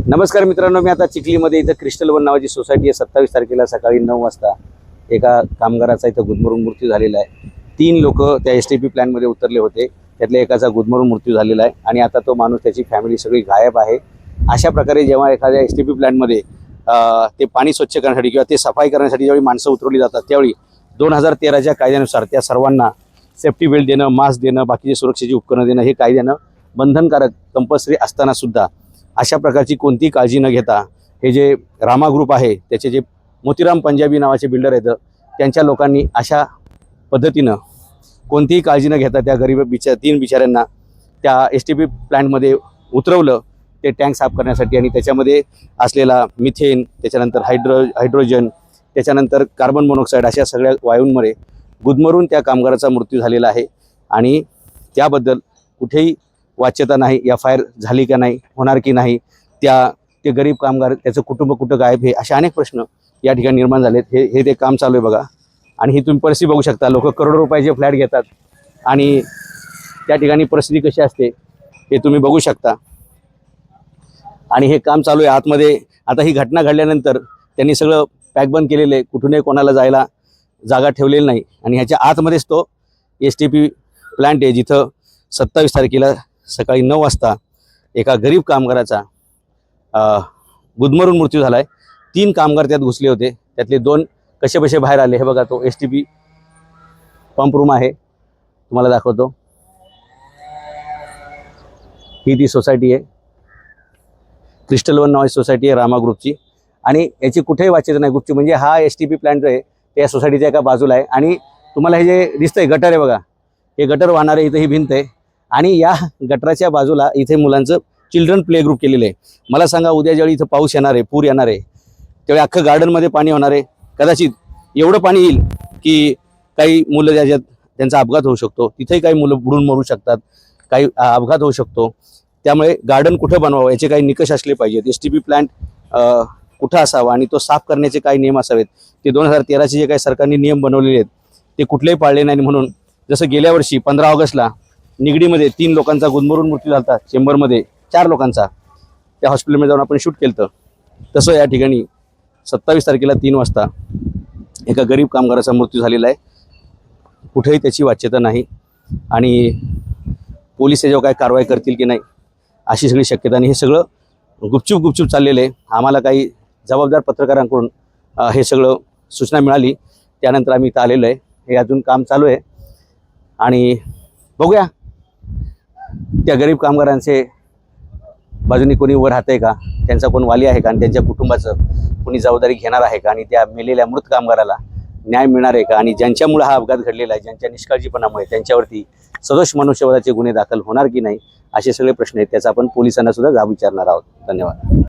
नमस्कार मित्रांनो, मी आता चिखलीमध्ये इथं क्रिस्टल वन नावाची सोसायटी आहे। 27 तारखेला सकाळी 9 वाजता एका कामगाराचा इथं गुदमरून मृत्यू झालेला आहे। 3 लोक त्या एसटीपी प्लॅनमध्ये उतरले होते, त्यातल्या एकाचा गुदमरून मृत्यू झालेला आहे आणि आता तो माणूस, त्याची फॅमिली सगळी गायब आहे। अशा प्रकारे जेव्हा एखाद्या एसटीपी प्लॅनमध्ये ते पाणी स्वच्छ करण्यासाठी किंवा ते सफाई करण्यासाठी ज्यावेळी माणसं उतरवली जातात, त्यावेळी 2013च्या कायद्यानुसार त्या सर्वांना सेफ्टी बेल्ट देणं, मास्क देणं, बाकीचे सुरक्षेची उपकरणं देणं हे कायद्यानं बंधनकारक कंपल्सरी असताना सुद्धा अशा प्रकारची कोणती काळजी न घेता हे जे रामा ग्रुप आहे, त्याचे जे मोतीराम पंजाबी नावाचे बिल्डर आहेत, त्यांच्या लोकांनी अशा पद्धतीनं कोणतीही काळजी न घेता त्या गरीब 3 बिचाऱ्यांना त्या एसटीपी प्लॅन्टमध्ये उतरवलं, ते टँक साफ करण्यासाठी। आणि त्याच्यामध्ये असलेला मिथेन, त्याच्यानंतर हायड्रोजन, त्याच्यानंतर कार्बन मोनॉक्साईड अशा सगळ्या वायूंमुळे गुदमरून त्या कामगाराचा मृत्यू झालेला आहे। आणि त्याबद्दल कुठेही वाच्यता नाही, एफआयआर झाली का नाही, होणार की नाही, ते गरीब कामगार, त्याचं कुटुंब कुठं गायब आहे, असे अनेक प्रश्न या ठिकाणी निर्माण झालेत। हे ते काम चालू आहे बघा। आणि ही तुम्ही परिस्थिती बघू शकता, लोक करोडो रुपयाचे फ्लॅट घेतात आणि त्या ठिकाणी परिस्थिती कशी असते हे तुम्ही बघू शकता। आणि हे काम चालू आहे आतमध्ये। आता ही घटना घडल्यानंतर त्यांनी सगळं पॅक बंद केलेलं आहे, कुठूनही कोणाला जायला जागा ठेवलेली नाही। आणि ह्याच्या आतमध्येच तो एसटीपी प्लांट आहे, जिथं 27 तारखेला सकाळी 9 वाजता एका गरीब कामगाराचा गुदमरून मृत्यू झाला आहे। 3 कामगार त्यात घुसले होते, त्यातले 2 कसे बाहेर आले हे बघा। तो एसटीपी पंप रूम आहे, तुम्हाला दाखवतो। ही ती सोसायटी आहे, क्रिस्टल वन नावाची सोसायटी आहे रामा ग्रुपची। आणि याची कुठेही वाच्यता नाही गुपची, म्हणजे हा एसटीपी प्लांट जो आहे ते या सोसायटीच्या एका बाजूला आहे। आणि तुम्हाला हे जे दिसतंय गटर आहे बघा, हे गटर वाहणारे, इथं ही भिंत आहे आणि या गटराच्या बाजूला इथे मुलांचं चिल्ड्रन प्ले ग्रुप केलेलं आहे। मला सांगा, उद्या ज्यावेळी इथं पाऊस येणार आहे, पूर येणार आहे, त्यावेळी अख्खं गार्डनमध्ये पाणी होणार आहे। कदाचित एवढं पाणी येईल की काही मुलं ज्याच्यात त्यांचा अपघात होऊ शकतो, तिथेही काही मुलं बुडून मरू शकतात, काही अपघात होऊ शकतो। त्यामुळे गार्डन कुठं बनवावं याचे काही निकष असले पाहिजेत, एसटीपी प्लांट कुठं असावा आणि तो साफ करण्याचे काही नियम असावेत। ते 2013चे जे काही सरकारने नियम बनवलेले आहेत ते कुठलेही पाळले नाही। म्हणून जसं गेल्या वर्षी 15 ऑगस्टला निगडीमध्ये 3 लोकांचा गुदमरून मृत्यू झाला, चेंबरमध्ये 4 लोकांचा, त्या हॉस्पिटलमध्ये जाऊन आपण शूट केलं, तसं या ठिकाणी 27 तारखेला 3 वाजता एका गरीब कामगाराचा मृत्यू झालेला आहे। कुठेही त्याची वाच्यता नाही आणि पोलीस याच्यावर काय कारवाई करतील की नाही अशी सगळी शक्यता। आणि हे सगळं गुपचूप चाललेलं आहे। आम्हाला काही जबाबदार पत्रकारांकडून हे सगळं सूचना मिळाली, त्यानंतर आम्ही इथं आलेलो आहे। हे अजून काम चालू आहे आणि बघूया त्या गरीब कामगारांचे बाजूने कोणी वर राहतंय का, त्यांचा कोण वाली आहे का, आणि त्यांच्या कुटुंबाचं कोणी जबाबदारी घेणार आहे का, आणि त्या मेलेल्या मृत कामगाराला न्याय मिळणार आहे का, आणि ज्यांच्यामुळे हा अपघात घडलेला आहे, ज्यांच्या निष्काळजीपणामुळे त्यांच्यावरती सदोष मनुष्यवधाचे गुन्हे दाखल होणार की नाही, असे सगळे प्रश्न आहेत। त्याचा आपण पोलिसांना सुद्धा जाब विचारणार आहोत। धन्यवाद।